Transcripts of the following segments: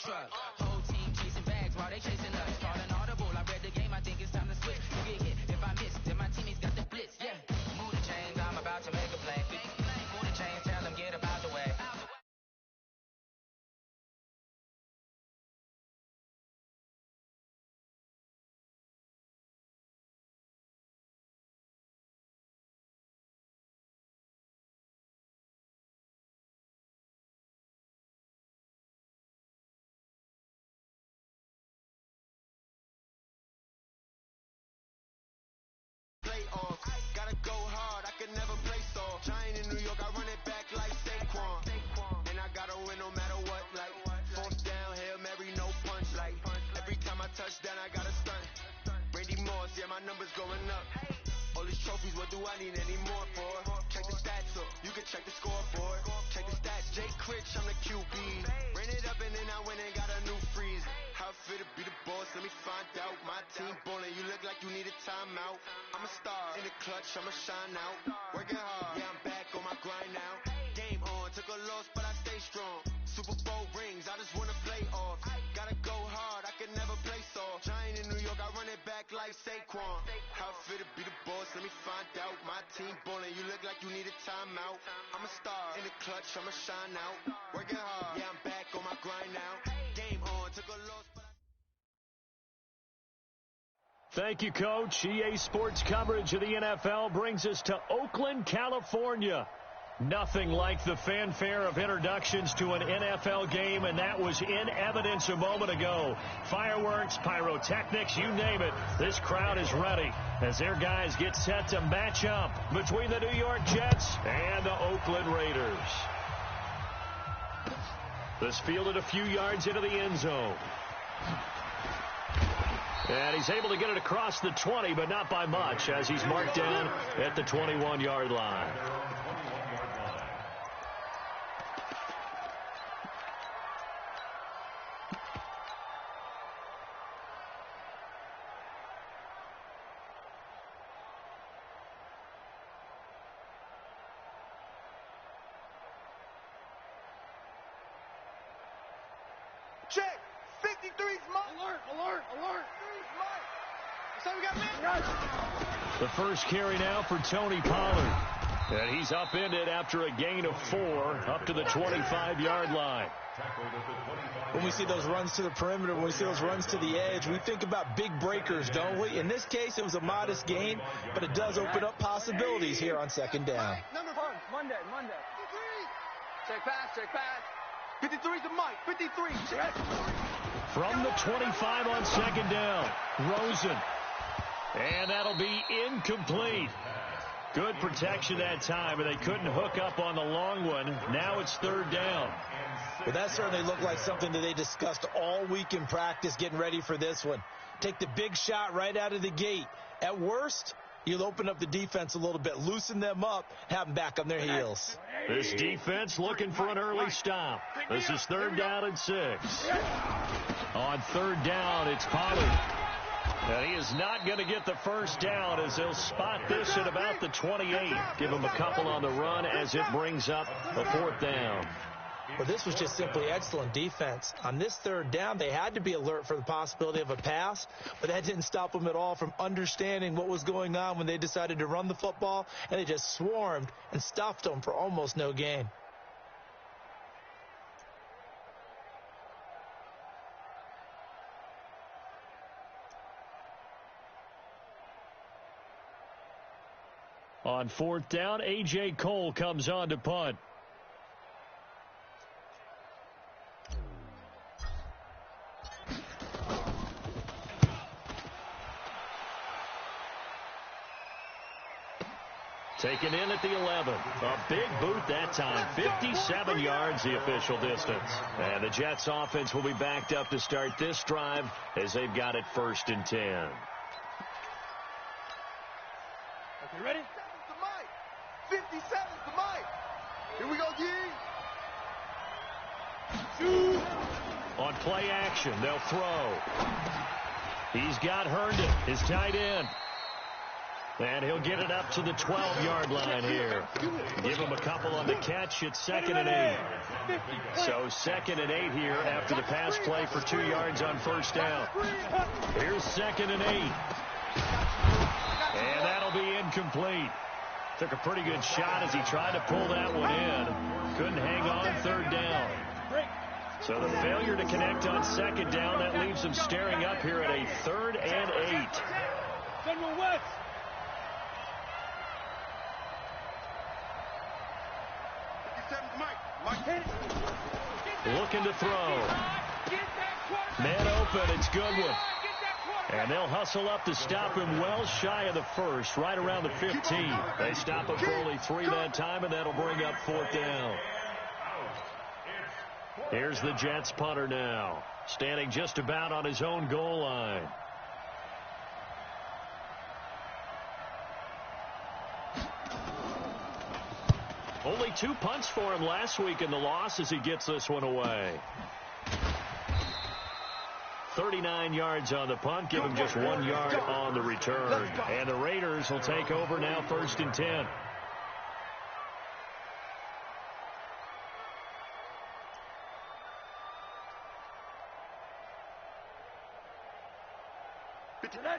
truck. Whole team chasing bags while they chasing us. Calling audible, I read the game, I think it's time to switch. You get hit, if I miss, then my teammates got the blitz, yeah. Move the chains, I'm about to make a play. Move the chains, tell them get about the way. Gotta go hard, I can never play soft. Giant in New York, I run it back like Saquon. And I gotta win no matter what, like fourth down, Hail Mary, no punch, like every time I touch down, I gotta stunt. Randy Moss, yeah, my numbers going up. All these trophies, what do I need any more for? Check the stats up, you can check the scoreboard. Check the stats, Jay Critch, I'm the QB. Ran it up and then I went and got a new freeze. How fit to be the boss, let me find out. My team ballin', you look like you need a timeout. I'm a star, in the clutch, I'ma shine out. Working hard, yeah, I'm back on my grind now. Game on, took a loss, but I stay strong. Super Bowl rings, I just wanna play off. Gotta go hard, I can never play soft. Giant in New York, I run it back like Saquon. How fit to be the boss, let me find out. My team ballin', you look like you need a timeout. I'm a star, in the clutch, I'ma shine out. Working hard, yeah, I'm back on my grind now. Game on, took a loss, but Thank you, Coach. EA Sports coverage of the NFL brings us to Oakland, California. Nothing like the fanfare of introductions to an NFL game, and that was in evidence a moment ago. Fireworks, pyrotechnics, you name it. This crowd is ready as their guys get set to match up between the New York Jets and the Oakland Raiders. This fielded a few yards into the end zone. And he's able to get it across the 20, but not by much, as he's marked down at the 21-yard line. Check. 53's Mike. Alert, alert, alert. 53's Mike. So we got man. The first carry now for Tony Pollard. And he's upended after a gain of 4 up to the 25-yard line. When we see those runs to the perimeter, when we see those runs to the edge, we think about big breakers, don't we? In this case, it was a modest gain, but it does open up possibilities here on second down. Number 1, Monday. 53. Check pass. 53's the Mike. 53. Check. From the 25 on second down, Rosen. And that'll be incomplete. Good protection that time, and they couldn't hook up on the long one. Now it's third down. Well, that certainly looked like something that they discussed all week in practice getting ready for this one. Take the big shot right out of the gate. At worst, you'll open up the defense a little bit, loosen them up, have them back on their heels. This defense looking for an early stop. This is third down and 6. On third down, it's Pollard. And he is not going to get the first down as they'll spot this at about the 28. Give him a couple on the run as it brings up a fourth down. Well, this was just simply excellent defense. On this third down, they had to be alert for the possibility of a pass, but that didn't stop them at all from understanding what was going on when they decided to run the football, and they just swarmed and stuffed them for almost no gain. On fourth down, A.J. Cole comes on to punt. Taken in at the 11. A big boot that time. 57 yards the official distance. And the Jets offense will be backed up to start this drive as they've got it 1st and 10. Okay, ready? 57's the Mike. Here we go, G. On play action, they'll throw. He's got Herndon, his tight end. And he'll get it up to the 12-yard line here. Give him a couple on the catch. It's 2nd and 8. So 2nd and 8 here after the pass play for 2 yards on first down. Here's 2nd and 8. And that'll be incomplete. Took a pretty good shot as he tried to pull that one in. Couldn't hang on 3rd down. So the failure to connect on 2nd down, that leaves him staring up here at a 3rd and 8. Looking to throw. Man open, it's Goodwin. And they'll hustle up to stop him well shy of the 1st, right around the 15. They stop him for only 3 that time, and that'll bring up 4th down. Here's the Jets punter now, standing just about on his own goal line. Only 2 punts for him last week in the loss as he gets this one away. 39 yards on the punt, give him just 1 yard on the return. And the Raiders will take over now, 1st and 10.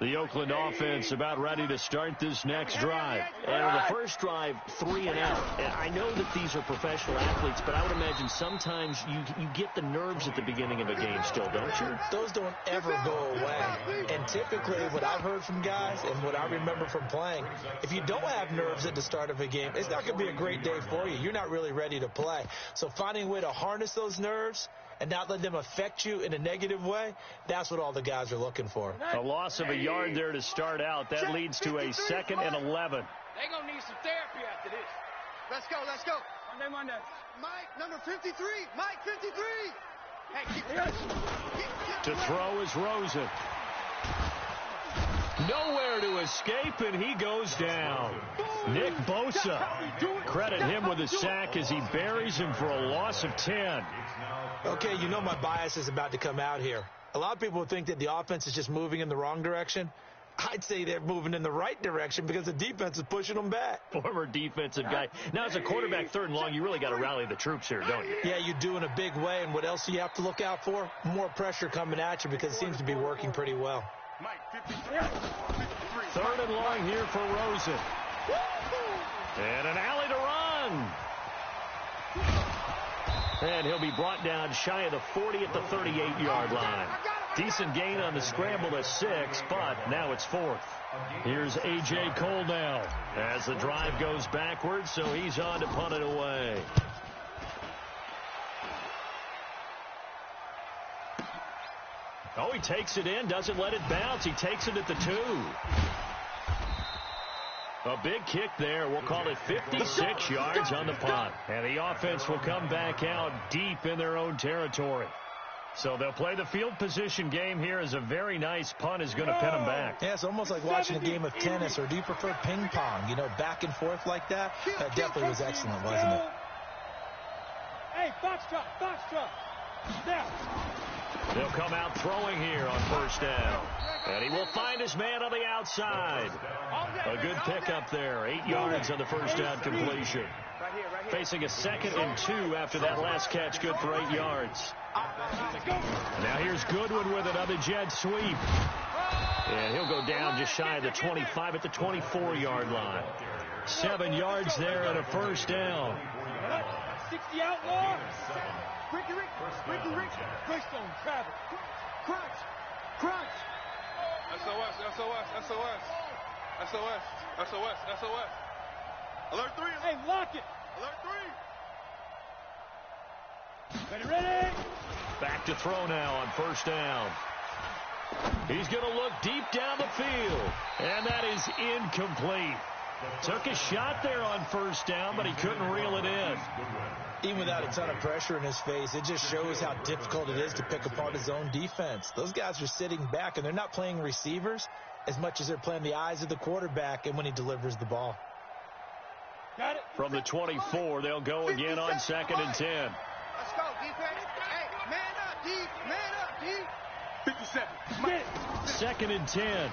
The Oakland offense about ready to start this next drive. And on the first drive, 3 and out. And I know that these are professional athletes, but I would imagine sometimes you get the nerves at the beginning of a game still, don't you? Those don't ever go away. And typically what I've heard from guys and what I remember from playing, if you don't have nerves at the start of a game, it's not going to be a great day for you. You're not really ready to play. So finding a way to harness those nerves and not let them affect you in a negative way, that's what all the guys are looking for. A loss of a yard there to start out. That leads to a 2nd and 11. They're going to need some therapy after this. Let's go, let's go. Monday. Mike, number 53. Mike, 53. Hey, keep it. To throw is Rosen. Nowhere to escape, and he goes down. Nick Bosa. Credit him with a sack as he buries him for a loss of 10. Okay, you know my bias is about to come out here. A lot of people think that the offense is just moving in the wrong direction. I'd say they're moving in the right direction because the defense is pushing them back. Former defensive guy. Now, as a quarterback, 3rd and long, you really got to rally the troops here, don't you? Yeah, you do in a big way. And what else do you have to look out for? More pressure coming at you because it seems to be working pretty well. 3rd and long here for Rosen. And an alley to run. And he'll be brought down shy of the 40 at the 38-yard line. Decent gain on the scramble to 6, but now it's 4th. Here's A.J. Cole now as the drive goes backwards, so he's on to punt it away. Oh, he takes it in, doesn't let it bounce. He takes it at the 2. A big kick there. We'll call it 56 yards on the punt. And the offense will come back out deep in their own territory. So they'll play the field position game here as a very nice punt is going to pin them back. Yeah, it's almost like watching a game of tennis, or do you prefer ping pong? You know, back and forth like that? That definitely was excellent, wasn't it? Hey, foxtrot. Down. They'll come out throwing here on 1st down. And he will find his man on the outside. A good pickup there. 8 yards on the 1st down completion. Facing a 2nd and 2 after that last catch. Good for 8 yards. Now here's Goodwin with another jet sweep. And he'll go down just shy of the 25 at the 24-yard line. 7 yards there and a 1st down. 60 outlaw. Ricky. Crunch, Travis. Crunch. SOS. Alert 3. Hey, lock it. Alert 3. Ready. Back to throw now on 1st down. He's going to look deep down the field. And that is incomplete. Took a shot there on 1st down, but he couldn't reel it in. Even without a ton of pressure in his face, it just shows how difficult it is to pick apart his own defense. Those guys are sitting back, and they're not playing receivers as much as they're playing the eyes of the quarterback and when he delivers the ball. Got it. From the 24, they'll go again on 2nd and 10. Let's go, defense. Hey, man up, D. 57. 2nd and 10.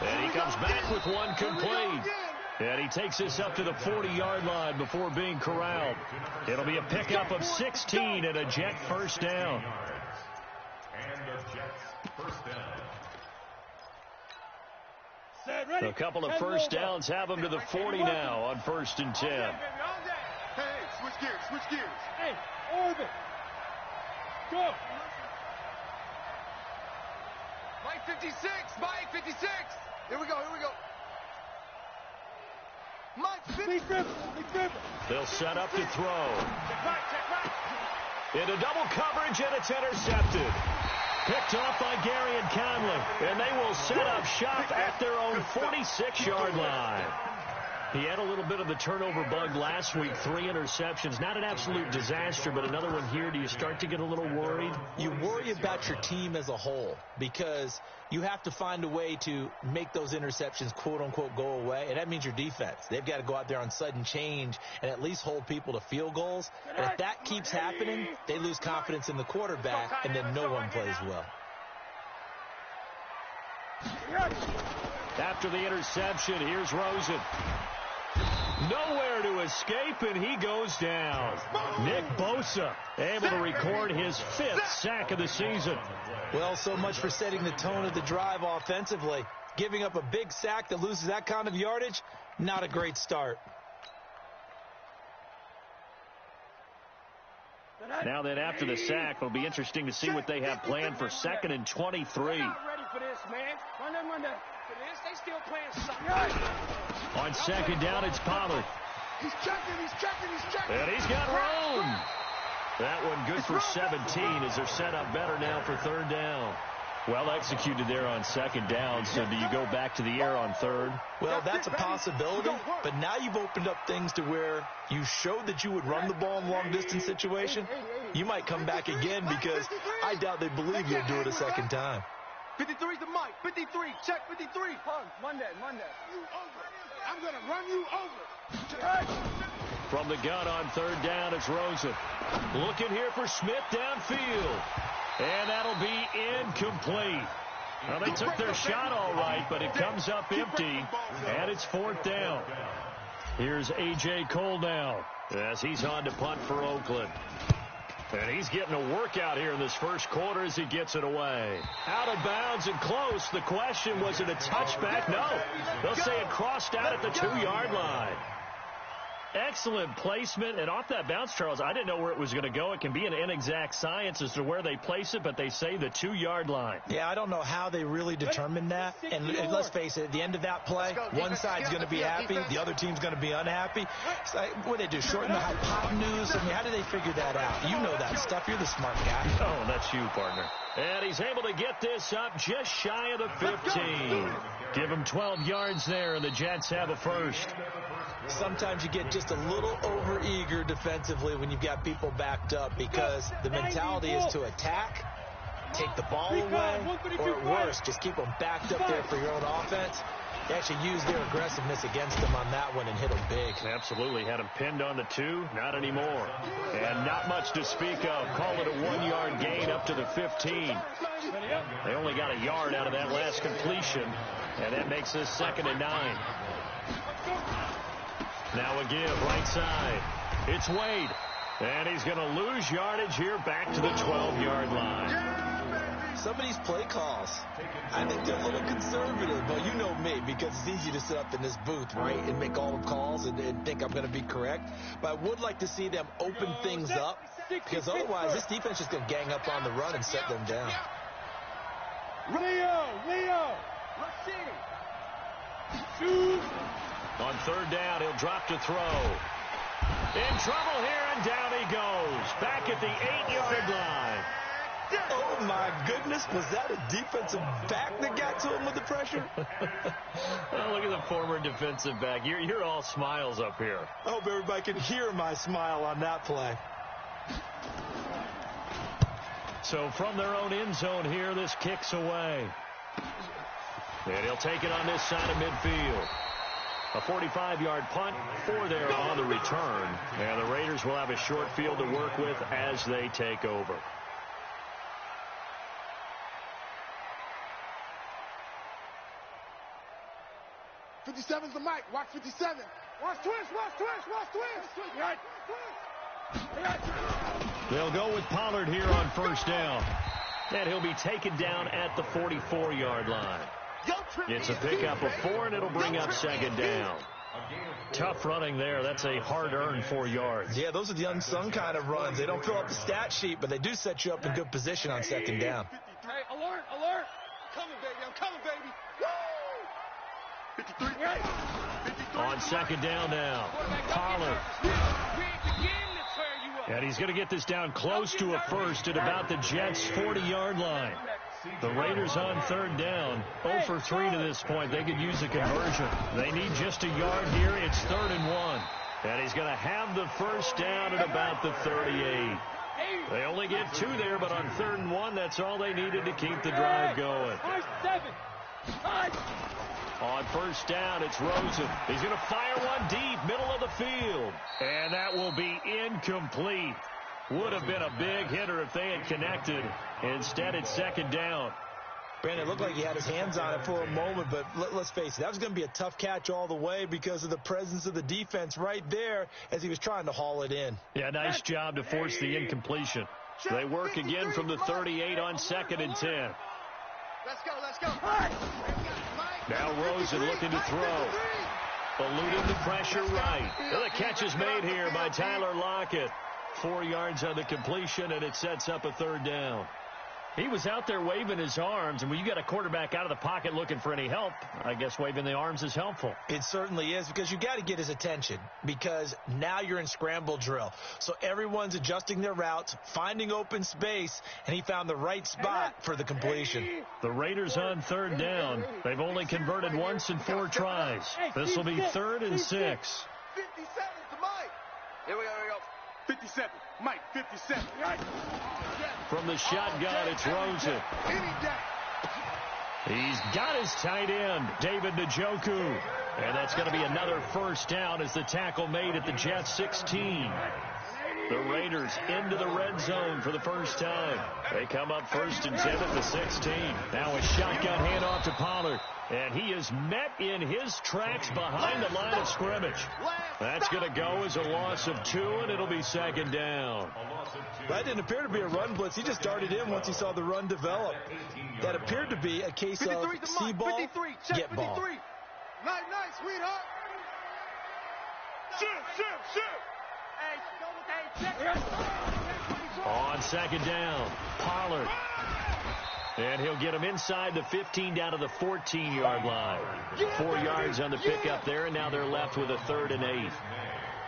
And he comes back with one complete. And he takes this up to the 40-yard line before being corralled. It'll be a pickup of 16 and a Jet first down. A couple of first downs have him to the 40 now on 1st and 10. Hey, switch gears. Hey, orbit. Go. Mike 56. Here we go. Mike 56. They'll set up to throw. Check right. Into double coverage, and it's intercepted. Picked off by Gary and Conley, and they will set up shop at their own 46-yard line. He had a little bit of the turnover bug last week, 3 interceptions. Not an absolute disaster, but another one here. Do you start to get a little worried? You worry about your team as a whole because you have to find a way to make those interceptions, quote-unquote, go away, and that means your defense. They've got to go out there on sudden change and at least hold people to field goals. And if that keeps happening, they lose confidence in the quarterback, and then no one plays well. After the interception, here's Rosen. Nowhere to escape, and he goes down. Nick Bosa able to record his 5th sack of the season. Well, so much for setting the tone of the drive offensively. Giving up a big sack that loses that kind of yardage, not a great start. Now then, after the sack, it'll be interesting to see what they have planned for 2nd and 23. They're not ready for this, man. Run that. They still playing something. On 2nd down, it's Pollard. He's checking. And he's got room. That one good for 17 as they're set up better now for 3rd down. Well executed there on 2nd down. So do you go back to the air on 3rd? Well, that's a possibility, but now you've opened up things to where you showed that you would run the ball in long-distance situation. You might come back again because I doubt they believe you'll do it a 2nd time. 53's the Mike. 53. Check 53. Monday. You over. I'm going to run you over. From the gun on 3rd down, it's Rosen. Looking here for Smith downfield. And that'll be incomplete. Well, they took their shot all right, but it comes up empty, and it's 4th down. Here's A.J. Cole now as he's on to punt for Oakland. And he's getting a workout here in this first quarter as he gets it away. Out of bounds and close. The question, was it a touchback? No. They'll say it crossed out at the 2-yard line. Excellent placement, and off that bounce, Charles, I didn't know where it was going to go. It can be an inexact science as to where they place it, but they say the 2-yard line. Yeah, I don't know how they really determined that. And let's face it, at the end of that play, one side's going to be happy, the other team's going to be unhappy. It's like, what do they do, shorten the hypotenuse? I mean, how do they figure that out? You know that stuff. You're the smart guy. Oh, that's you, partner. And he's able to get this up just shy of the 15. Give him 12 yards there, and the Jets have a first. Sometimes you get just a little over-eager defensively when you've got people backed up because the mentality is to attack, take the ball away, or at worst, just keep them backed up there for your own offense. They actually used their aggressiveness against them on that one and hit them big. Absolutely. Had him pinned on the 2. Not anymore. And not much to speak of. Call it a 1-yard gain up to the 15. They only got a yard out of that last completion, and that makes this 2nd and 9. Now a give, right side. It's Wade. And he's going to lose yardage here back to the 12-yard line. Some of these play calls, I think they're a little conservative. But you know me, because it's easy to sit up in this booth, right, and make all the calls and think I'm going to be correct. But I would like to see them open things up, because otherwise this defense is going to gang up on the run and set them down. Leo. Shoot. On 3rd down, he'll drop to throw. In trouble here, and down he goes. Back at the 8-yard line. Oh, my goodness. Was that a defensive back that got to him with the pressure? Oh, look at the former defensive back. You're all smiles up here. I hope everybody can hear my smile on that play. So from their own end zone here, this kicks away. And he'll take it on this side of midfield. A 45-yard punt for there on the return. And the Raiders will have a short field to work with as they take over. 57's the mic. Watch 57. Watch twist, watch twist, watch twist. Right. They'll go with Pollard here on first down. And he'll be taken down at the 44-yard line. It's a pickup of 4, and it'll bring up second down. Tough running there. That's a hard-earned 4 yards. Yeah, those are the unsung kind of runs. They don't fill up the stat sheet, but they do set you up in good position on second down. Hey, alert, alert. I'm coming, baby. Woo! 53. On second down now, Pollard. And he's going to get this down close to a first at about the Jets' 40-yard line. The Raiders on third down, 0 for 3 to this point. They could use a conversion. They need just a yard here. It's 3rd and 1. And he's going to have the first down at about the 38. They only get 2 there, but on 3rd and 1, that's all they needed to keep the drive going. On first down, it's Rosen. He's going to fire one deep, middle of the field. And that will be incomplete. Would have been a big hitter if they had connected. Instead, it's second down. Brandon, it looked like he had his hands on it for a moment, but let's face it, that was going to be a tough catch all the way because of the presence of the defense right there as he was trying to haul it in. Yeah, nice job to force the incompletion. They work again from the 38 on 2nd and 10. Let's go. Now Rosen looking to throw. Eluding the pressure right. Well, the catch is made here by Tyler Lockett. 4 yards on the completion, and it sets up a 3rd down. He was out there waving his arms, and when you got a quarterback out of the pocket looking for any help, I guess waving the arms is helpful. It certainly is, because you got to get his attention, because now you're in scramble drill. So everyone's adjusting their routes, finding open space, and he found the right spot for the completion. The Raiders on 3rd down. They've only converted once in 4 tries. This will be 3rd and 6. 57's the mic. Here we go. 57. Mike, 57. From the shotgun, it's Rosen. He's got his tight end, David Njoku. And that's going to be another first down as the tackle made at the Jets 16. The Raiders into the red zone for the first time. They come up 1st and 10 at the 16. Now a shotgun handoff to Pollard. And he is met in his tracks behind the line of scrimmage. That's going to go as a loss of 2, and it'll be second down. That didn't appear to be a run blitz. He just darted in once he saw the run develop. That appeared to be a case of see ball, get ball. Nice, sweetheart. Shoot. On second down, Pollard. And he'll get him inside the 15 down to the 14-yard line. 4 yards on the pickup there, and now they're left with a 3rd and 8.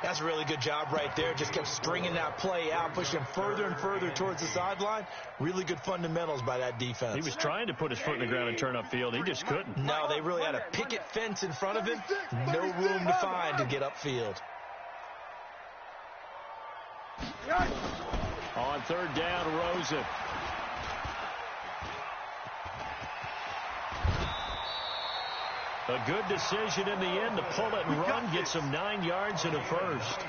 That's a really good job right there. Just kept stringing that play out, pushing him further and further towards the sideline. Really good fundamentals by that defense. He was trying to put his foot in the ground and turn upfield. He just couldn't. No, they really had a picket fence in front of him. No room to find to get upfield. On 3rd down, Rosen. A good decision in the end to pull it and run, get some 9 yards and a first.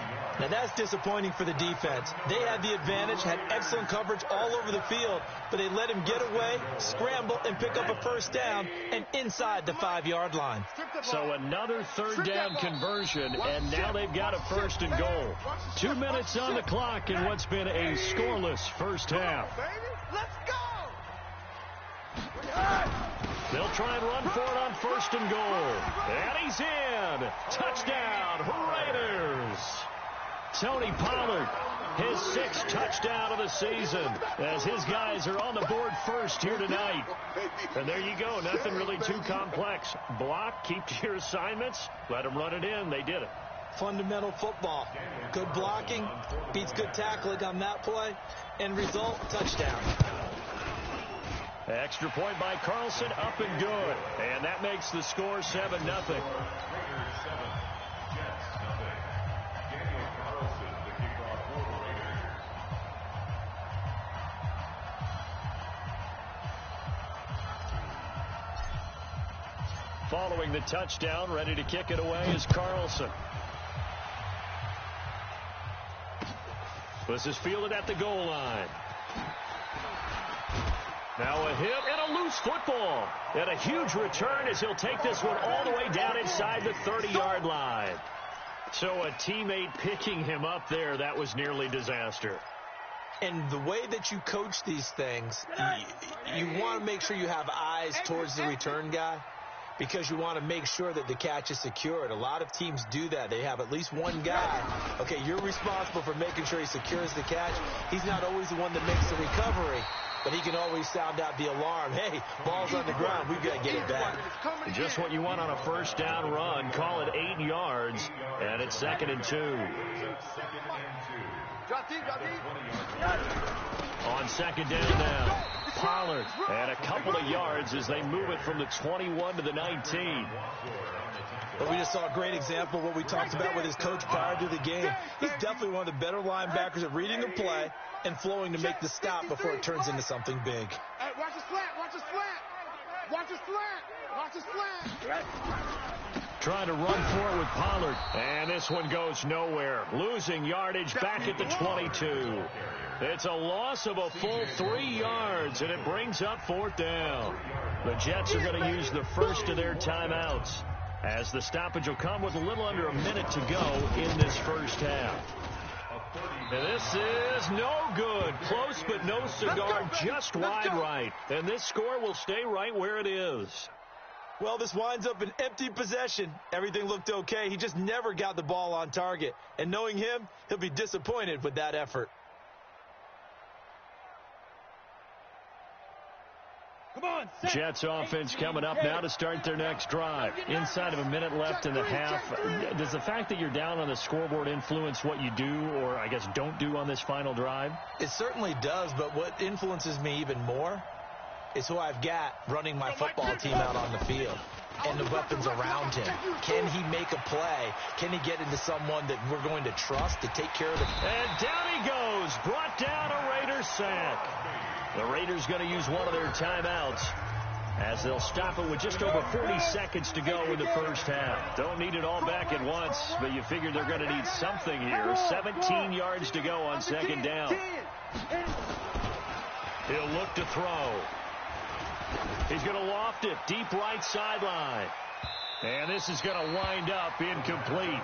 Now that's disappointing for the defense. They had the advantage, had excellent coverage all over the field, but they let him get away, scramble, and pick up a first down and inside the 5-yard line. So another 3rd down conversion, and now they've got a 1st and goal. 2 minutes on the clock in what's been a scoreless first half. Let's go. They'll try and run for it on 1st and goal. And he's in. Touchdown, Raiders. Tony Pollard, his 6th touchdown of the season, as his guys are on the board first here tonight. And there you go. Nothing really too complex. Block, keep to your assignments, let them run it in. They did it. Fundamental football. Good blocking, beats good tackling on that play. End result, touchdown. Extra point by Carlson, up and good. And that makes the score 7-0. Following the touchdown, ready to kick it away is Carlson. This is fielded at the goal line. Now a hit and a loose football. And a huge return as he'll take this one all the way down inside the 30-yard line. So a teammate picking him up there, that was nearly disaster. And the way that you coach these things, you want to make sure you have eyes towards the return guy because you want to make sure that the catch is secured. A lot of teams do that. They have at least one guy. Okay, you're responsible for making sure he secures the catch. He's not always the one that makes the recovery, but he can always sound out the alarm. Hey, ball's on the ground. We've got to get it back. Just what you want on a first down run. Call it 8 yards, and it's 2nd and 2. Drop deep, drop deep. On 2nd down now, Pollard, and a couple of yards as they move it from the 21 to the 19. But we just saw a great example of what we talked about with his coach prior to the game. He's definitely one of the better linebackers at reading a play and flowing to make the stop before it turns into something big. Hey, watch the slant, watch the slant. Watch the slant, watch the slant. Trying to run for it with Pollard. And this one goes nowhere. Losing yardage back at the 22. It's a loss of a full 3 yards, and it brings up 4th down. The Jets are going to use the first of their timeouts, as the stoppage will come with a little under a minute to go in this first half. And this is no good. Close but no cigar, just wide right. And this score will stay right where it is. Well, this winds up an empty possession. Everything looked okay. He just never got the ball on target. And knowing him, he'll be disappointed with that effort. Come on, Jets offense coming up now to start their next drive. Inside of a minute left in the half. Does the fact that you're down on the scoreboard influence what you do, or I guess don't do on this final drive? It certainly does, but what influences me even more is who I've got running my football team out on the field and the weapons around him. Can he make a play? Can he get into someone that we're going to trust to take care of the... And down he goes. Brought down a Raiders sack. The Raiders going to use one of their timeouts as they'll stop it with just over 40 seconds to go in the first half. Don't need it all back at once, but you figure they're going to need something here. 17 yards to go on 2nd down. He'll look to throw. He's going to loft it deep right sideline. And this is going to wind up incomplete.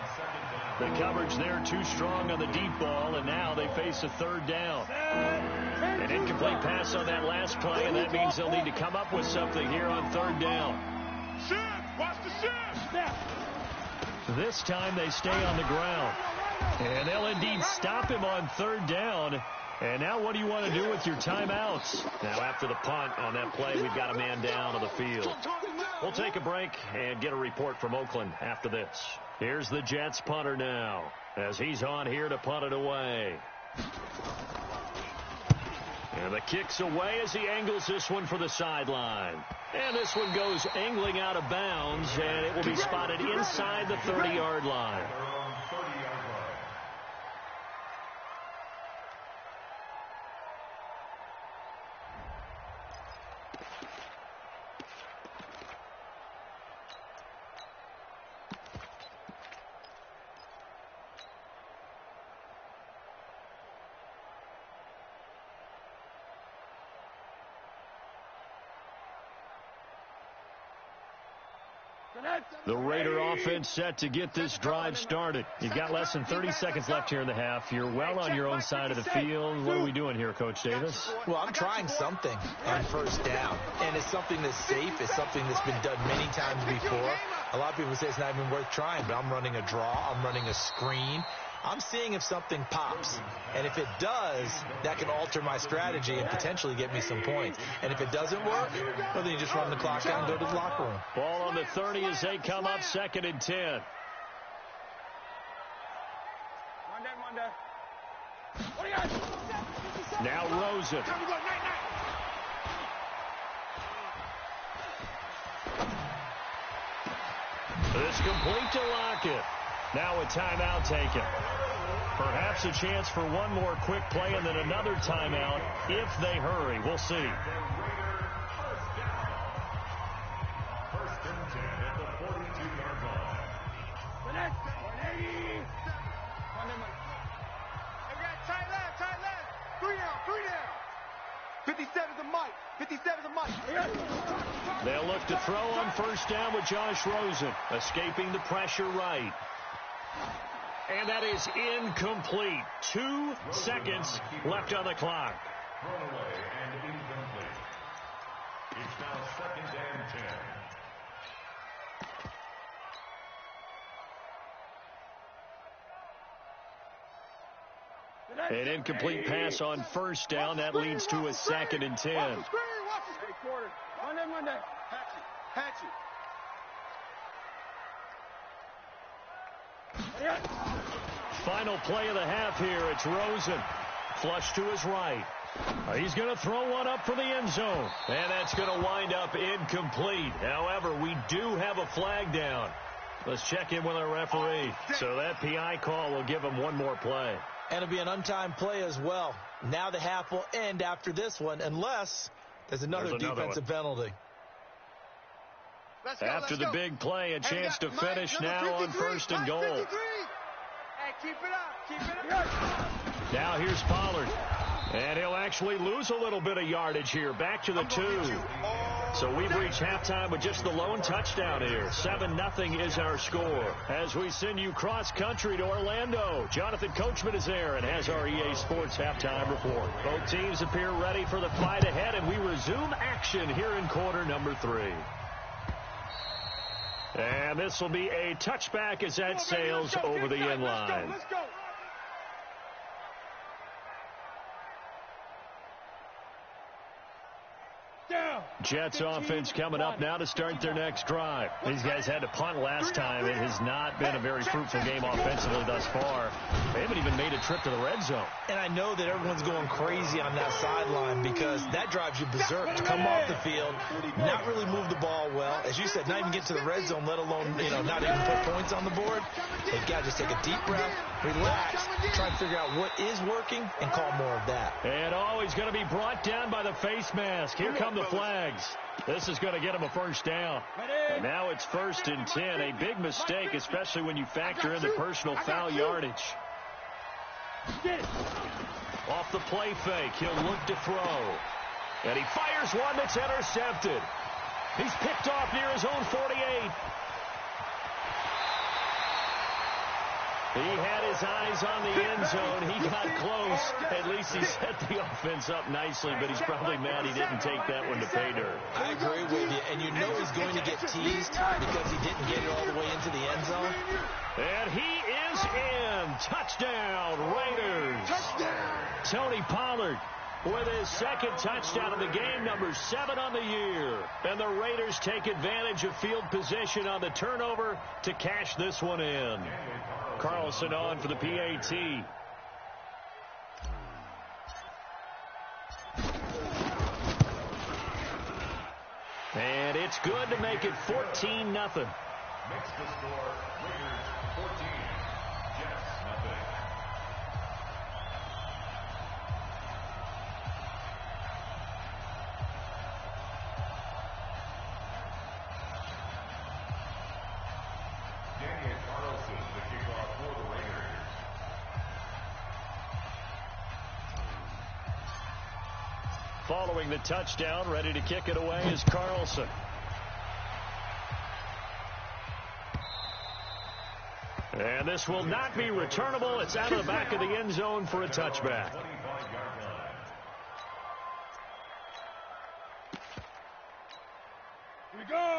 The coverage there too strong on the deep ball, and now they face a 3rd down. An incomplete pass on that last play, and that means they'll need to come up with something here on 3rd down. Shift, watch the shift. This time they stay on the ground. And they'll indeed stop him on 3rd down. And now what do you want to do with your timeouts? Now after the punt on that play, we've got a man down on the field. We'll take a break and get a report from Oakland after this. Here's the Jets punter now as he's on here to punt it away. And the kick's away as he angles this one for the sideline. And this one goes angling out of bounds, and it will be spotted inside the 30-yard line. The Raider offense set to get this drive started. You've got less than 30 seconds left here in the half. You're well on your own side of the field. What are we doing here, Coach Davis? Well, I'm trying something on 1st down, and it's something that's safe. It's something that's been done many times before. A lot of people say it's not even worth trying, but I'm running a draw. I'm running a screen. I'm seeing if something pops. And if it does, that can alter my strategy and potentially get me some points. And if it doesn't work, well, then you just run the clock down and go to the locker room. Ball on the 30 as they come up 2nd and 10. Now Rosen. This complete to Lockett. Now a timeout taken. Perhaps a chance for one more quick play and then another timeout if they hurry. We'll see. First and 10 at the 42-yard line. Tight left. 3 down. 57's a Mike. 57's a Mike. They'll look to throw on first down with Josh Rosen, escaping the pressure right. And that is incomplete. 2 seconds left on the clock. Thrown away and incomplete. It's now 2nd and 10. An incomplete pass on first down. That leads to a 2nd and 10. Watch the screen. Hey, quarter. One day. Patch it. Final play of the half here. It's Rosen. Flush to his right. He's going to throw one up for the end zone. And that's going to wind up incomplete. However, we do have a flag down. Let's check in with our referee. So that PI call will give him one more play. And it'll be an untimed play as well. Now the half will end after this one, unless there's another defensive penalty. After the big play, a chance to finish now on 1st and goal. Hey, keep it up. Now here's Pollard. And he'll actually lose a little bit of yardage here. Back to the 2. So we've reached halftime with just the lone touchdown here. 7-0 is our score. As we send you cross-country to Orlando, Jonathan Coachman is there and has our EA Sports halftime report. Both teams appear ready for the fight ahead, and we resume action here in quarter number 3. And this will be a touchback as that sails over the end line. Let's go. Jets offense coming up now to start their next drive. These guys had to punt last time. It has not been a very fruitful game offensively thus far. They haven't even made a trip to the red zone. And I know that everyone's going crazy on that sideline because that drives you berserk to come off the field, not really move the ball well. As you said, not even get to the red zone, let alone, not even put points on the board. They've got to just take a deep breath, relax, try to figure out what is working, and call more of that. And he's going to be brought down by the face mask. Here come the flags. This is going to get him a first down. And now it's 1st and 10. A big mistake, especially when you factor in the personal foul yardage. Off the play fake, he'll look to throw. And he fires one that's intercepted. He's picked off near his own 48. He had his eyes on the end zone. He got close. At least he set the offense up nicely, but he's probably mad he didn't take that one to pay dirt. I agree with you, and you know he's going to get teased because he didn't get it all the way into the end zone. And he is in. Touchdown, Raiders. Tony Pollard with his 2nd touchdown of the game, number 7 on the year. And the Raiders take advantage of field position on the turnover to cash this one in. Carlson on for the PAT. And it's good to make it 14-0. Makes the score Raiders 14, Jets 0. Daniel Carlson, the kickoff for the Raiders. Following the touchdown, ready to kick it away is Carlson. And this will not be returnable. It's out of the back of the end zone for a touchback.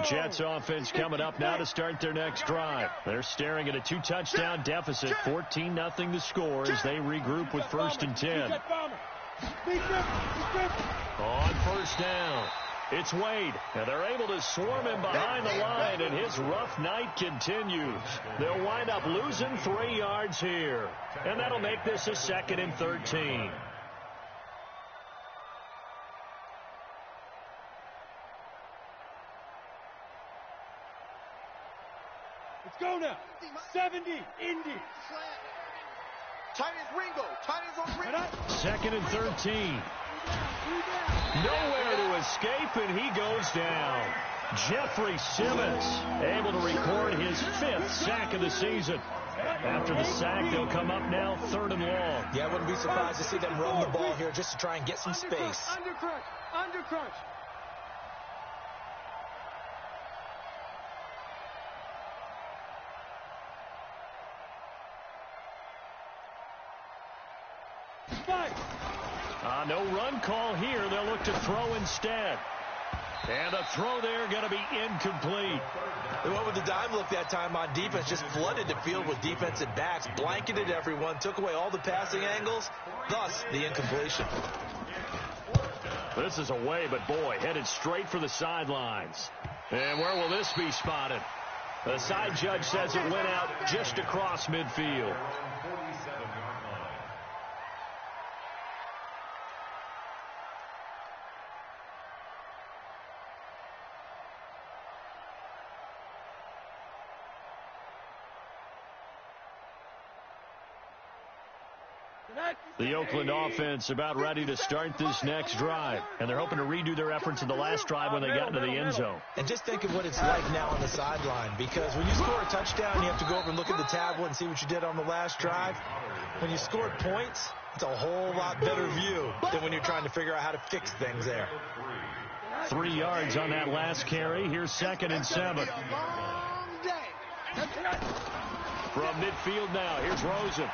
Jets offense coming up now to start their next drive. They're staring at a 2-touchdown deficit, 14-0 the score as they regroup with 1st and 10. On first down, it's Wade. And they're able to swarm him behind the line, and his rough night continues. They'll wind up losing 3 yards here. And that'll make this a 2nd and 13. Let's go now. 70, Indy. Tight as Ringo. Tight as on Ringo. 2nd and 13. Nowhere to escape, and he goes down. Jeffrey Simmons able to record his 5th sack of the season. After the sack, they'll come up now 3rd and long. Yeah, I wouldn't be surprised to see them run the ball here just to try and get some space. Under crunch. No run call here. They'll look to throw instead. And the throw there going to be incomplete. They went with the dime look that time on defense, just flooded the field with defensive backs, blanketed everyone, took away all the passing angles, thus the incompletion. This is away, but boy, headed straight for the sidelines. And where will this be spotted? The side judge says it went out just across midfield. The Oakland offense about ready to start this next drive. And they're hoping to redo their efforts in the last drive when they got into the end zone. And just think of what it's like now on the sideline. Because when you score a touchdown, you have to go over and look at the tablet and see what you did on the last drive. When you scored points, it's a whole lot better view than when you're trying to figure out how to fix things there. 3 yards on that last carry. Here's 2nd and 7. From midfield now, here's Rosen.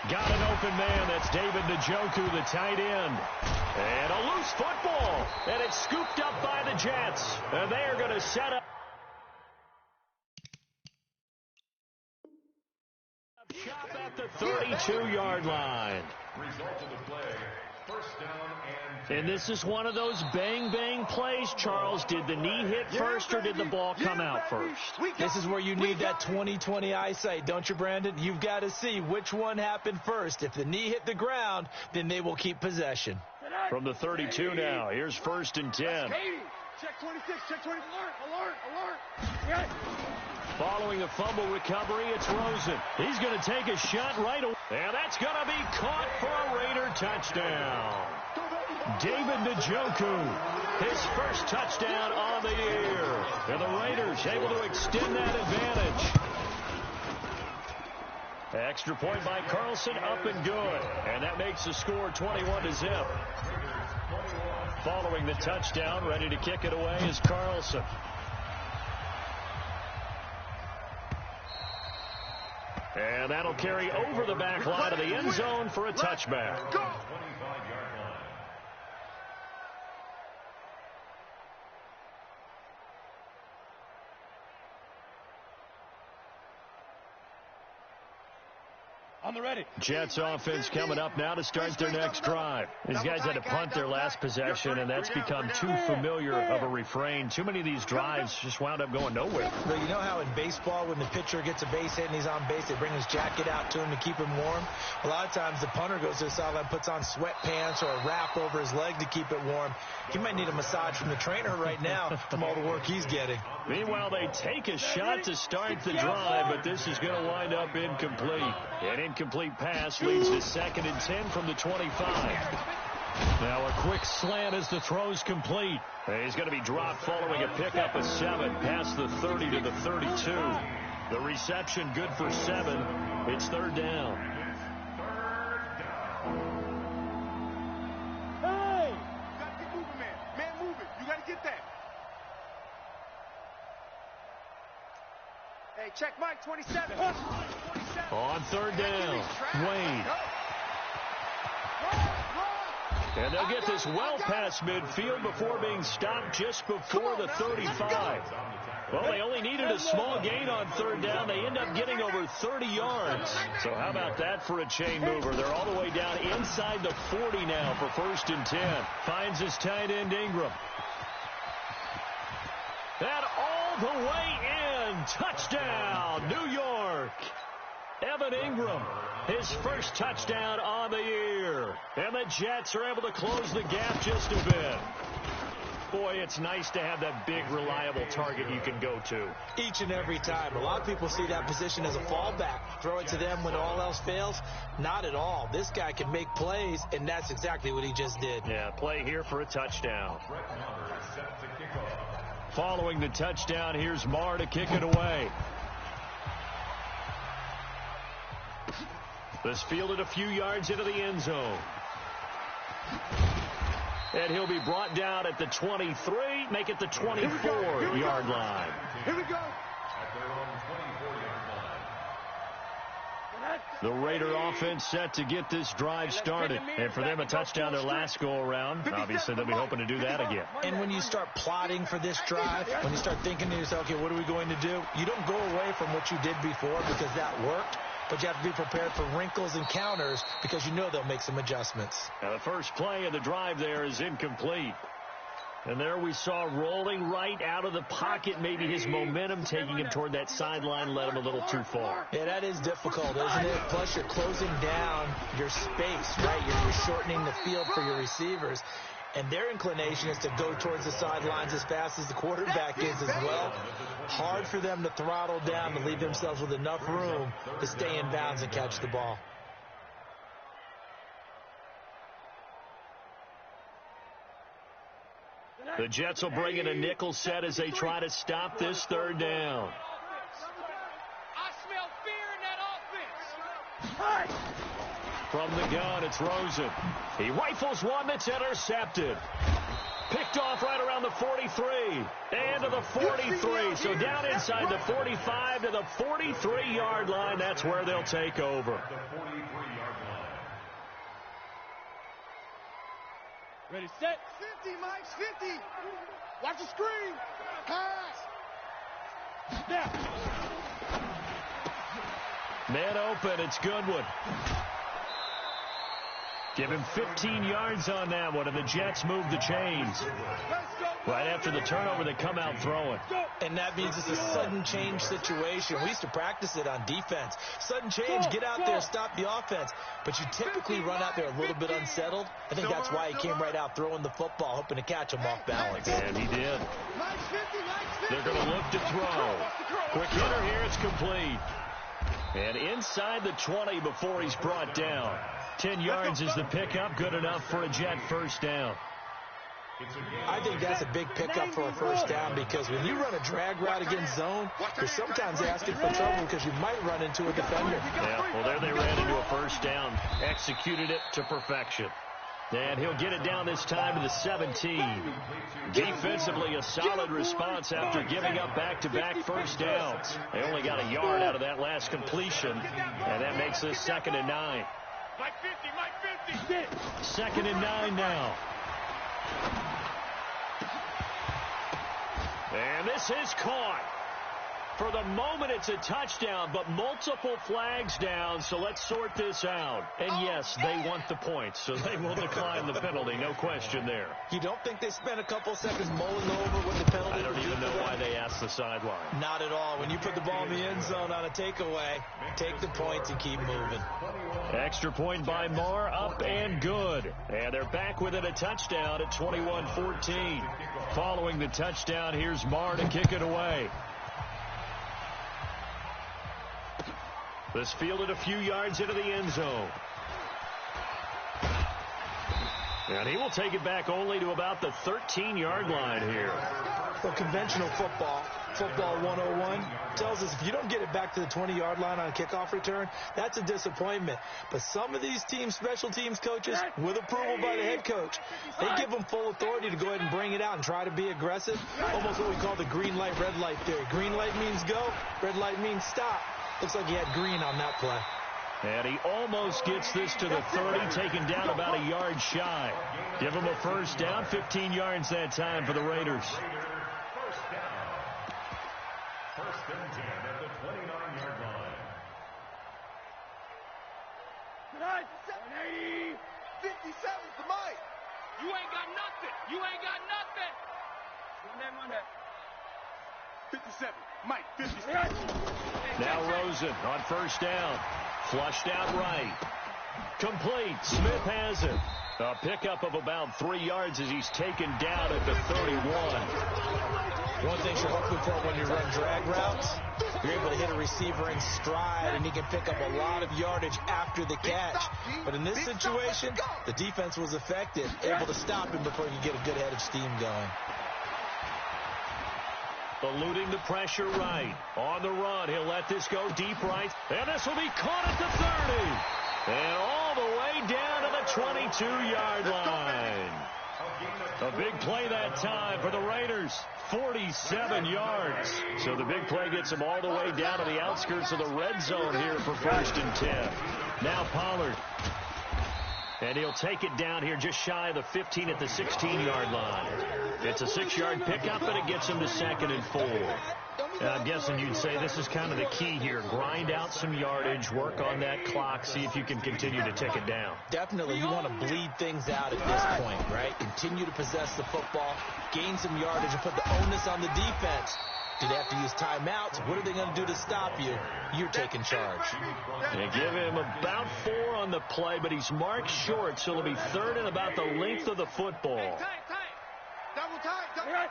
Got an open man. That's David Njoku, the tight end. And a loose football. And it's scooped up by the Jets. And they are going to set up shop at the 32-yard line. Result of the play, 1st down and this is one of those bang-bang plays, Charles. Did the knee hit first or did the ball come out first? This is where you need that 20/20 eyesight, don't you, Brandon? You've got to see which one happened first. If the knee hit the ground, then they will keep possession. From the 32 now, here's 1st and 10. Check 26, check 20. Alert. Yes. Following the fumble recovery, it's Rosen. He's going to take a shot right away. And that's going to be caught for a Raider touchdown. David Njoku, his first touchdown on the year. And the Raiders able to extend that advantage. Extra point by Carlson, up and good. And that makes the score 21-0. Following the touchdown, ready to kick it away is Carlson. And that'll carry over the back line of the end zone for a touchback. On the ready. Jets offense coming up now to start their next drive. These guys had to punt their last possession, and that's become too familiar of a refrain. Too many of these drives just wound up going nowhere. But you know how in baseball, when the pitcher gets a base hit and he's on base, they bring his jacket out to him to keep him warm? A lot of times the punter goes to the sideline, puts on sweatpants or a wrap over his leg to keep it warm. He might need a massage from the trainer right now from all the work he's getting. Meanwhile, they take a shot to start the drive, but this is going to wind up incomplete. An incomplete pass leads to 2nd and 10 from the 25. Now a quick slant as the throw's complete. He's going to be dropped following a pickup of 7 past the 30 to the 32. The reception good for 7. It's 3rd down. Hey! You got to get moving, man. Man, move it. You got to get that. Hey, check Mike, 27. 27. On 3rd down, Wade. And they'll get this well past midfield before being stopped just before the 35. Well, they only needed a small gain on 3rd down. They end up getting over 30 yards. So how about that for a chain mover? They're all the way down inside the 40 now for 1st and 10. Finds his tight end Ingram. And all the way in. Touchdown, New York. Evan Ingram, his first touchdown on the year. And the Jets are able to close the gap just a bit. Boy, it's nice to have that big, reliable target you can go to. Each and every time. A lot of people see that position as a fallback. Throw it to them when all else fails. Not at all. This guy can make plays, and that's exactly what he just did. Yeah, play here for a touchdown. Following the touchdown, here's Marr to kick it away. This fielded a few yards into the end zone. And he'll be brought down at the 23, make it the 24-yard line. Here we go. At their own 24-yard line. The Raider offense set to get this drive started. And for them, a touchdown their last go-around. Obviously, they'll be hoping to do that again. And when you start plotting for this drive, when you start thinking to yourself, okay, what are we going to do? You don't go away from what you did before because that worked. But you have to be prepared for wrinkles and counters because you know they'll make some adjustments. Now the first play of the drive there is incomplete. And there we saw rolling right out of the pocket. Maybe his momentum taking him toward that sideline led him a little too far. Yeah, that is difficult, isn't it? Plus, you're closing down your space, right? You're shortening the field for your receivers. And their inclination is to go towards the sidelines as fast as the quarterback is as well. Hard for them to throttle down to leave themselves with enough room to stay in bounds and catch the ball. The Jets will bring in a nickel set as they try to stop this third down. I smell fear in that offense. From the gun, it's Rosen. He rifles one that's intercepted. Picked off right around the 43. And to the 43. So down inside the 45 to the 43-yard line. That's where they'll take over. The 43-yard line. Ready, set. 50, Mike, 50. Watch the screen. Pass. Now. Man open, it's Goodwin. Give him 15 yards on that one, and the Jets move the chains. Right after the turnover, they come out throwing. And that means it's a sudden change situation. We used to practice it on defense. Sudden change, get out there, stop the offense. But you typically run out there a little bit unsettled. I think that's why he came right out throwing the football, hoping to catch him off balance. And he did. They're going to look to throw. Quick hitter here, it's complete. And inside the 20 before he's brought down. 10 yards is the pickup, good enough for a Jet first down. I think that's a big pickup for a first down because when you run a drag route against zone, you're sometimes asking for trouble because you might run into a defender. Yeah, well, there they ran into a first down, executed it to perfection. And he'll get it down this time to the 17. Defensively, a solid response after giving up back-to-back first downs. They only got a yard out of that last completion, and that makes this 2nd and 9. Mike 50, Mike 50. 2nd and 9 now. And this is caught. For the moment, it's a touchdown, but multiple flags down, so let's sort this out. And yes, they want the points, so they will decline the penalty, no question there. You don't think they spent a couple seconds mulling over what the penalty I don't even know why they asked the sideline. Not at all. When you put the ball in the end zone on a takeaway, take the points and keep moving. Extra point by Marr, up and good. And they're back within a touchdown at 21-14. Following the touchdown, here's Marr to kick it away. This fielded a few yards into the end zone. And he will take it back only to about the 13-yard line here. So conventional football 101, tells us if you don't get it back to the 20-yard line on a kickoff return, that's a disappointment. But some of these teams, special teams coaches, with approval by the head coach, they give them full authority to go ahead and bring it out and try to be aggressive. Almost what we call the green light, red light theory. Green light means go, red light means stop. Looks like he had green on that play. And he almost gets this to the 30, taken down about a yard shy. Give him a first down, 15 yards that time for the Raiders. First down. First and 10 at the 29-yard line. 780. 57 for Mike. You ain't got nothing. You ain't got nothing. Monday. 57. Mike, 57. Now Rosen on first down. Flushed out right. Complete. Smith has it. A pickup of about 3 yards as he's taken down at the 31. One thing you're hoping for when you run drag routes, you're able to hit a receiver in stride, and he can pick up a lot of yardage after the catch. But in this situation, the defense was effective, able to stop him before he could get a good head of steam going. Eluding the pressure right. On the run, he'll let this go deep right. And this will be caught at the 30. And all the way down to the 22-yard line. A big play that time for the Raiders. 47 yards. So the big play gets them all the way down to the outskirts of the red zone here for 1st and 10. Now Pollard. And he'll take it down here just shy of the 15 at the 16-yard line. It's a 6-yard pickup, and it gets him to 2nd and 4. I'm guessing you'd say this is kind of the key here. Grind out some yardage, work on that clock, see if you can continue to tick it down. Definitely, you want to bleed things out at this point, right? Continue to possess the football, gain some yardage, and put the onus on the defense. Do they have to use timeouts? What are they going to do to stop you? You're taking charge. They give him about 4 on the play, but he's marked short, so it'll be 3rd and about the length of the football. Double tight.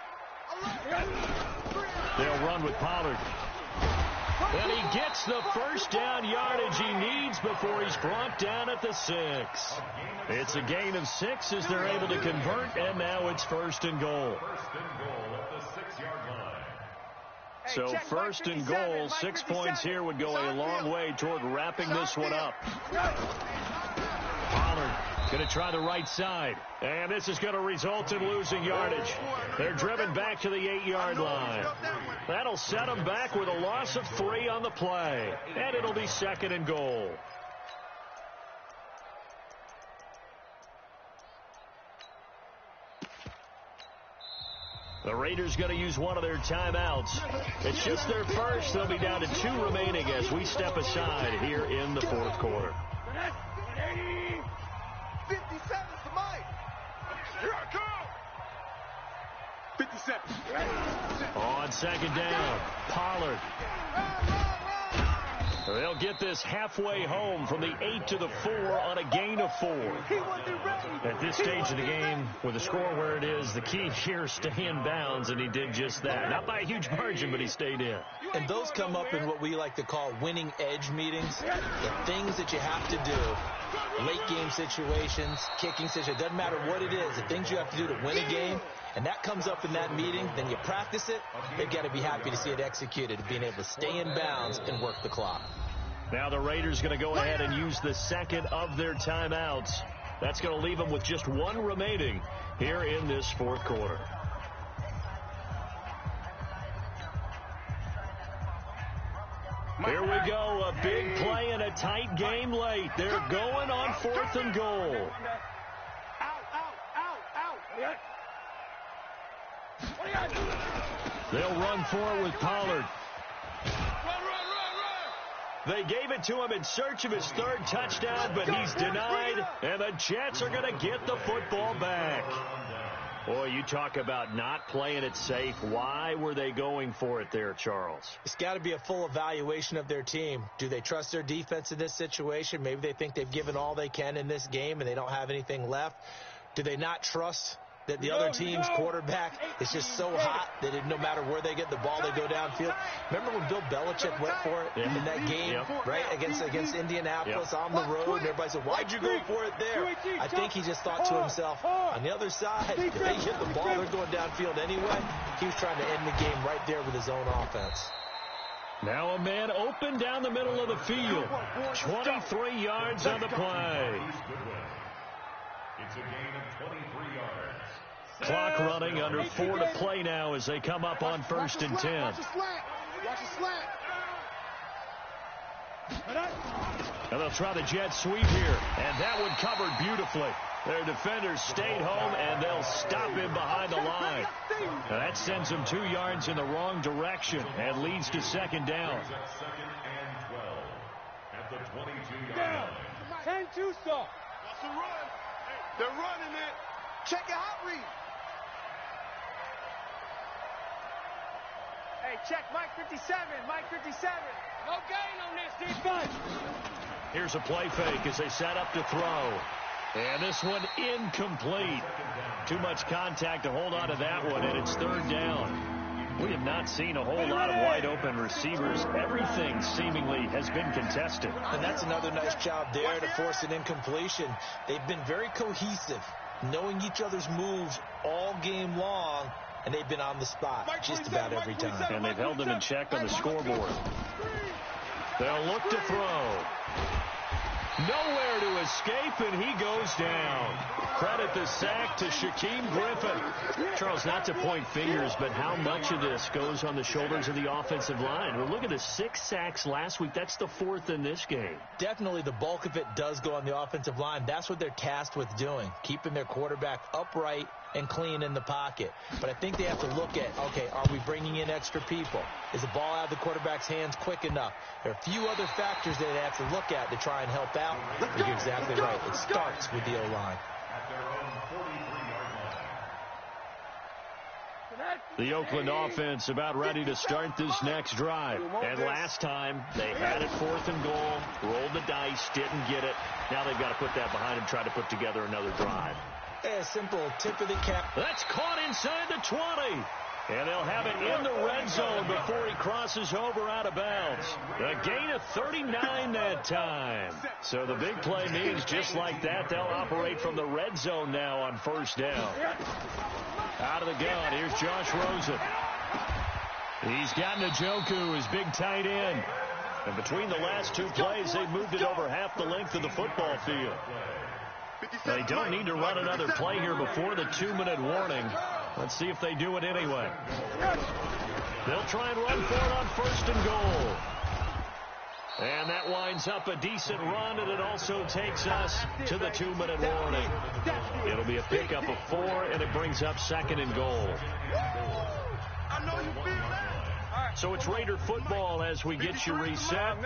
They'll run with Pollard. And he gets the first down yardage he needs before he's brought down at the 6. It's a gain of 6 as they're able to convert, and now it's 1st and goal. First and goal at the 6-yard line. So 1st and goal, 6 points here would go a long way toward wrapping this one up. Pollard going to try the right side. And this is going to result in losing yardage. They're driven back to the 8-yard line. That'll set them back with a loss of 3 on the play. And it'll be 2nd and goal. The Raiders going to use one of their timeouts. It's just their first. They'll be down to 2 remaining as we step aside here in the 4th quarter. 57 for Mike. Here I come. 57. On 2nd down, Pollard. They'll get this halfway home from the 8 to the 4 on a gain of 4. At this stage of the game, with the score where it is, the key here is stay in bounds, and he did just that. Not by a huge margin, but he stayed in. And those come up in what we like to call winning edge meetings. The things that you have to do, late game situations, kicking situations, doesn't matter what it is, the things you have to do to win a game, and that comes up in that meeting, then you practice it, they've got to be happy to see it executed, being able to stay in bounds and work the clock. Now the Raiders going to go ahead and use the second of their timeouts. That's going to leave them with just 1 remaining here in this 4th quarter. Here we go, a big play and a tight game late. They're going on 4th and goal. They'll run for it with Pollard. They gave it to him in search of his 3rd touchdown, but he's denied, and the Jets are going to get the football back. Boy, you talk about not playing it safe. Why were they going for it there, Charles? It's got to be a full evaluation of their team. Do they trust their defense in this situation? Maybe they think they've given all they can in this game and they don't have anything left. Do they not trust that the other team's quarterback is just so hot that no matter where they get the ball, they go downfield? Remember when Bill Belichick went for it in that game, right, against Indianapolis on the road? And everybody said, why'd you go for it there? I think he just thought to himself, on the other side, if they hit the ball, they're going downfield anyway. He was trying to end the game right there with his own offense. Now a man open down the middle of the field. 23 yards on the play. It's a gain of 23 yards. Clock running, under 4 to play now as they come up on 1st and 10. Watch the slant. And they'll try the jet sweep here. And that one covered beautifully. Their defenders stayed home, and they'll stop him behind the line. Now that sends him 2 yards in the wrong direction and leads to 2nd down. 2nd and 12 at the 22-yard line. 10-2 stop. That's a run. They're running it. Check your hot read. Hey, check Mike 57. Mike 57. No gain on this defense. Here's a play fake as they set up to throw. And this one incomplete. Too much contact to hold on to that one, and it's 3rd down. We have not seen a whole lot of wide-open receivers. Everything seemingly has been contested. And that's another nice job there to force an incompletion. They've been very cohesive, knowing each other's moves all game long, and they've been on the spot just about every time. And they've held them in check on the scoreboard. They'll look to throw. Nowhere to escape, and he goes down. Credit the sack to Shaquem Griffin. Charles, not to point fingers, but how much of this goes on the shoulders of the offensive line? Well, look at the 6 sacks last week. That's the 4th in this game. Definitely the bulk of it does go on the offensive line. That's what they're tasked with doing, keeping their quarterback upright and clean in the pocket. But I think they have to look at, okay, are we bringing in extra people? Is the ball out of the quarterback's hands quick enough? There are a few other factors that they have to look at to try and help out. But you're exactly right. It starts with the O-line. The Oakland offense about ready to start this next drive. And last time, they had it 4th and goal, rolled the dice, didn't get it. Now they've got to put that behind and try to put together another drive. A simple tip of the cap. That's caught inside the 20. And they'll have it in the red zone before he crosses over out of bounds. A gain of 39 that time. So the big play means just like that, they'll operate from the red zone now on 1st down. Out of the gun, here's Josh Rosen. He's got Njoku, his big tight end. And between the last 2 plays, they've moved it over half the length of the football field. They don't need to run another play here before the 2-minute warning. Let's see if they do it anyway. They'll try and run for it on 1st and goal. And that winds up a decent run, and it also takes us to the 2-minute warning. It'll be a pickup of 4, and it brings up 2nd and goal. I know you feel that. So it's Raider football as we get you reset.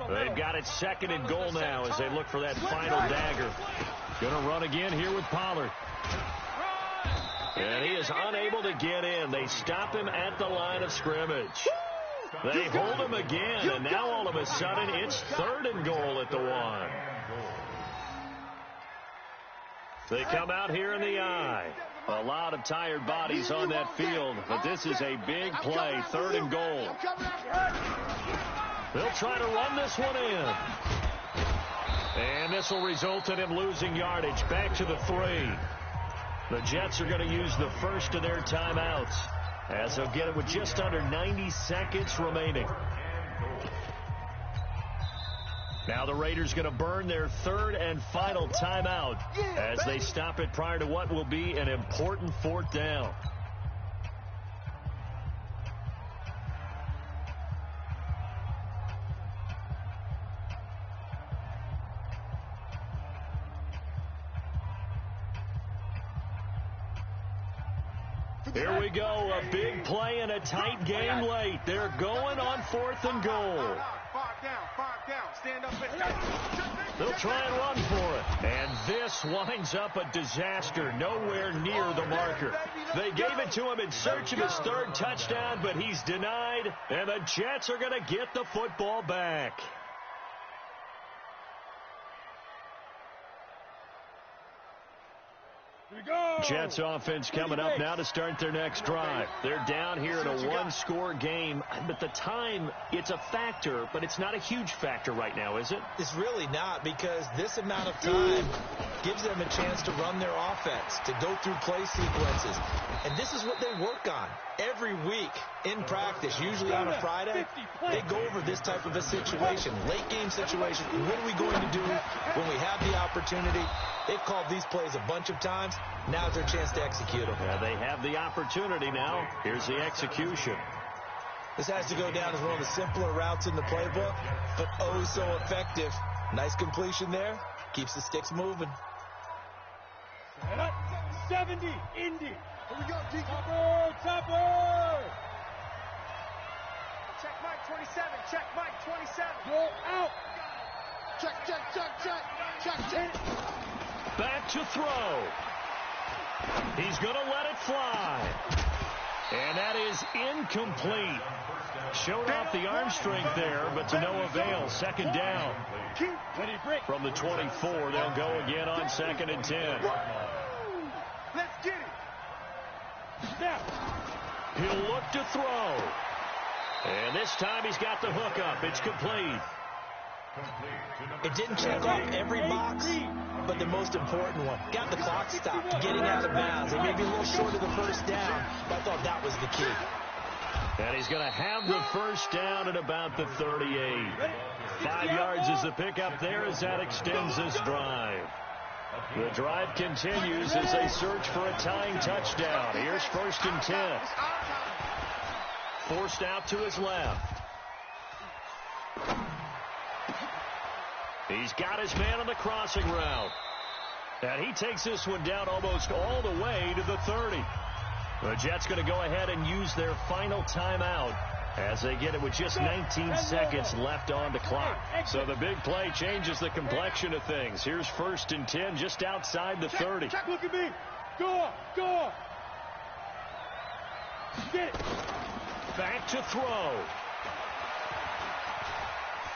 They've got it 2nd and goal now as they look for that final dagger. Going to run again here with Pollard. And he is unable to get in. They stop him at the line of scrimmage. They hold him again, and now all of a sudden it's 3rd and goal at the 1. They come out here in the I. A lot of tired bodies on that field, but this is a big play, 3rd and goal. They'll try to run this one in. And this will result in him losing yardage back to the 3. The Jets are going to use the first of their timeouts as they'll get it with just under 90 seconds remaining. Now the Raiders going to burn their 3rd and final timeout as they stop it prior to what will be an important 4th down. Here we go, a big play and a tight game late. They're going on 4th and goal. They'll try and run for it. And this winds up a disaster, nowhere near the marker. They gave it to him in search of his 3rd touchdown, but he's denied, and the Jets are going to get the football back. Jets offense coming up now to start their next drive. They're down here in a 1-score game, but the time, it's a factor, but it's not a huge factor right now, is it? It's really not, because this amount of time gives them a chance to run their offense, to go through play sequences. And this is what they work on every week in practice, usually on a Friday. They go over this type of a situation, late game situation. What are we going to do when we have the opportunity? They've called these plays a bunch of times. Now's their chance to execute them. Yeah, they have the opportunity now. Here's the execution. This has to go down as one of the simpler routes in the playbook, but oh so effective. Nice completion there. Keeps the sticks moving. 70, Indy. Here we go, D. Topper. Check Mike 27. Check Mike 27. Go out. Check. Back to throw. He's going to let it fly. And that is incomplete. Showed off the arm strength there, but to no avail. 2nd down. From the 24, they'll go again on 2nd and 10. Let's get it. Snap. He'll look to throw. And this time he's got the hook up. It's complete. It didn't check off every box, but the most important one. Got the clock stopped, getting out of bounds. It may be a little short of the 1st down, but I thought that was the key. And he's going to have the first down at about the 38. 5 yards is the pickup there as that extends this drive. The drive continues as they search for a tying touchdown. Here's 1st and 10. Forced out to his left. He's got his man on the crossing route. And he takes this one down almost all the way to the 30. The Jets going to go ahead and use their final timeout as they get it with just 19 seconds left on the clock. So the big play changes the complexion of things. Here's 1st and 10 just outside the 30. Check, look at me. Go on. Get it. Back to throw.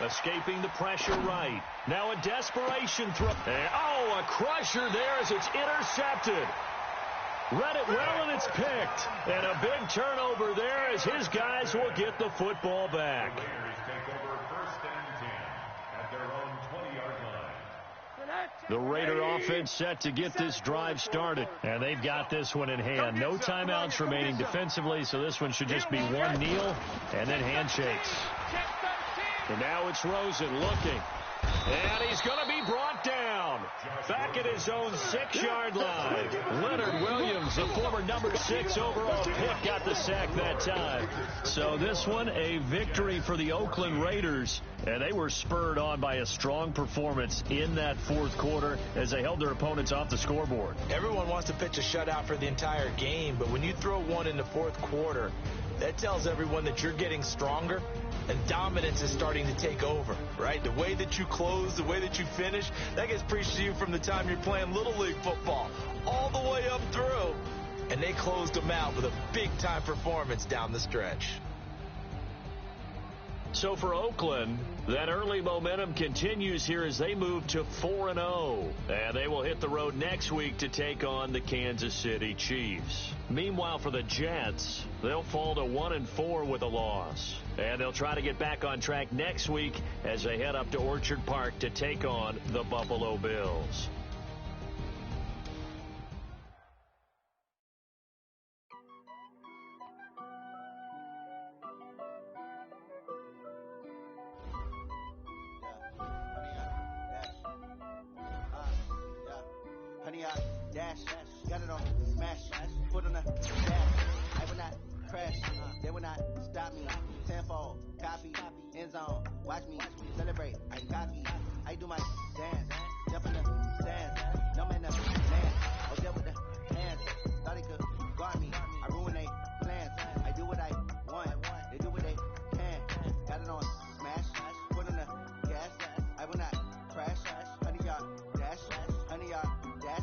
Escaping the pressure right. Now a desperation throw. And, a crusher there as it's intercepted. Read it well, and it's picked. And a big turnover there as his guys will get the football back. The Raiders take over 1st and 10 at their own 20-yard line. The Raider offense set to get this drive started. And they've got this one in hand. No timeouts remaining defensively, so this one should just be one kneel and then handshakes. And now it's Rosen looking. And he's going to be brought down. Back at his own 6-yard line. Leonard Williams, the former number 6 overall pick, got the sack that time. So this one, a victory for the Oakland Raiders. And they were spurred on by a strong performance in that 4th quarter as they held their opponents off the scoreboard. Everyone wants to pitch a shutout for the entire game, but when you throw one in the 4th quarter, that tells everyone that you're getting stronger and dominance is starting to take over, right? The way that you close, the way that you finish, that gets preached to you from the time you're playing Little League football all the way up through. And they closed them out with a big-time performance down the stretch. So for Oakland, that early momentum continues here as they move to 4-0. And they will hit the road next week to take on the Kansas City Chiefs. Meanwhile, for the Jets, they'll fall to 1-4 with a loss. And they'll try to get back on track next week as they head up to Orchard Park to take on the Buffalo Bills. Dash, got it on, smash, foot on the gas. I will not crash, they will not stop me. Tenfold, copy, end zone, watch me celebrate. I copy, I do my dance, jump in the stands. No man, man, oh there with the hands. Thought he could guard me, I ruin they plans. I do what I want, they do what they can. Got it on, smash, foot on the gas. I will not crash, 100-yard dash, 100-yard dash.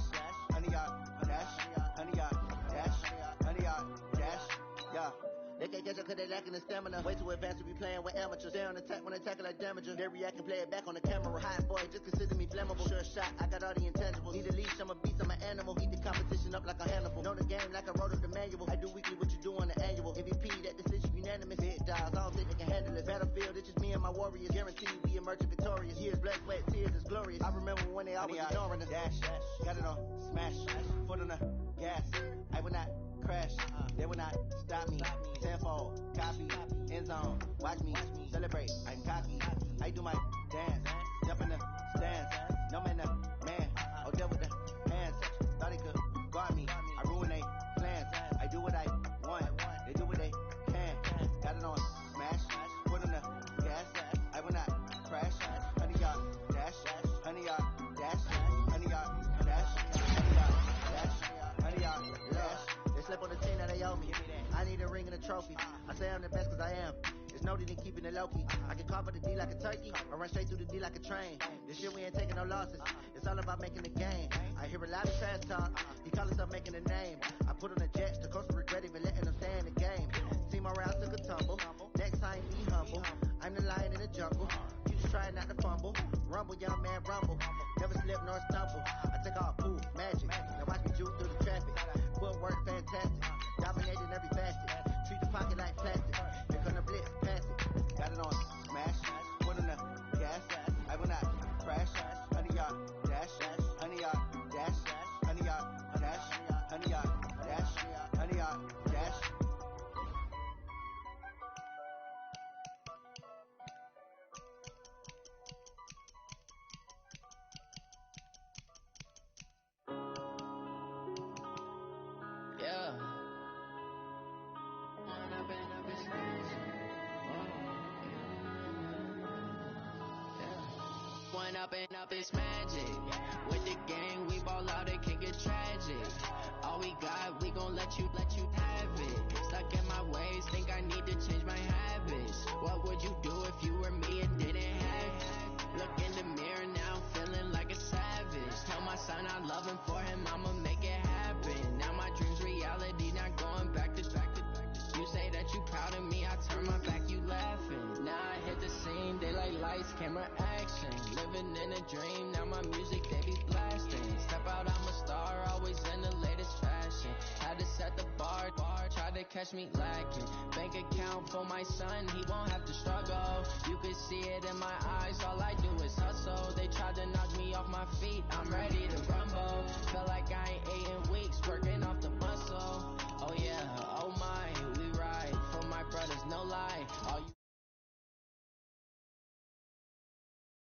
100-yard dash, yeah. They can't catch up cause they lacking the stamina. Way too advanced to be playing with amateurs. Stay on attack when they tackle like damager. They react and play it back on the camera. Hot boy, just consider me flammable. Sure shot, I got all the intangibles. Need a leash, I'm a beast, I'm an animal. Eat the competition up like a Hannibal. Know the game like I wrote up the manual. I do weekly what you do on the annual. MVP, that decision unanimous. Big dials, I don't think they can handle it. Battlefield, it's just me and my warriors. Guaranteed we emerge victorious. Years, blood, sweat, tears, it's glorious. I remember when they always ignoring us. Dash, got it on, smash, foot on the gas. I will not crash, they will not stop me. Tenfold, copy, end zone, watch me celebrate. I'm cocky, I do my dance, jump in the stands. No man, man, oh there with the hands. Thought he could guard me, I ruin they plans. I do what I want, they do what they can. Got it on, smash, foot on the gas. I will not crash, 100-yard dash, 100-yard dash, 100-yard dash, 100-yard dash, 100-yard dash. They slept on the team that they owe me. I need a ring and a trophy. I say I'm the best cause I am. It's no need in keeping it low-key. I can carve up the D like a turkey or run straight through the D like a train. This year we ain't taking no losses. It's all about making the game. I hear a lot of trash talk. He call himself making a name. I put on the Jets. The coach will regret even letting them stay in the game. Team around took a tumble. Next time be humble. I'm the lion in the jungle. You just try not to fumble. Rumble, young man, rumble. Never slip nor stumble. I take off, poof, magic. Now watch me juke through the traffic. Footwork fantastic. Dominating every facet. Treat the pocket like plastic. Here come the blitz, pass it. Got it on, smash. Foot on the gas. I will not crash. 100-yard dash. 100-yard dash. 100-yard dash. 100-yard dash. 100-yard dash. Growing up and up is magic. With the gang, we ball out, it can get tragic. All we got, we gon' let you have it. Stuck in my ways, think I need to change my habits. What would you do if you were me and didn't have it? Look in the mirror now, feeling like a savage. Tell my son I love him, for him I'ma make it happen. Now my dream's reality, not going back to. You say that you proud of me, I turn my back, you laughing. Now I hit the scene, daylight lights, camera action. Living in a dream, now my music they be blasting. Step out, I'm a star, always in the latest fashion. Had to set the bar, tried to catch me lacking. Bank account for my son, he won't have to struggle. You can see it in my eyes, all I do is hustle. They tried to knock me off my feet, I'm ready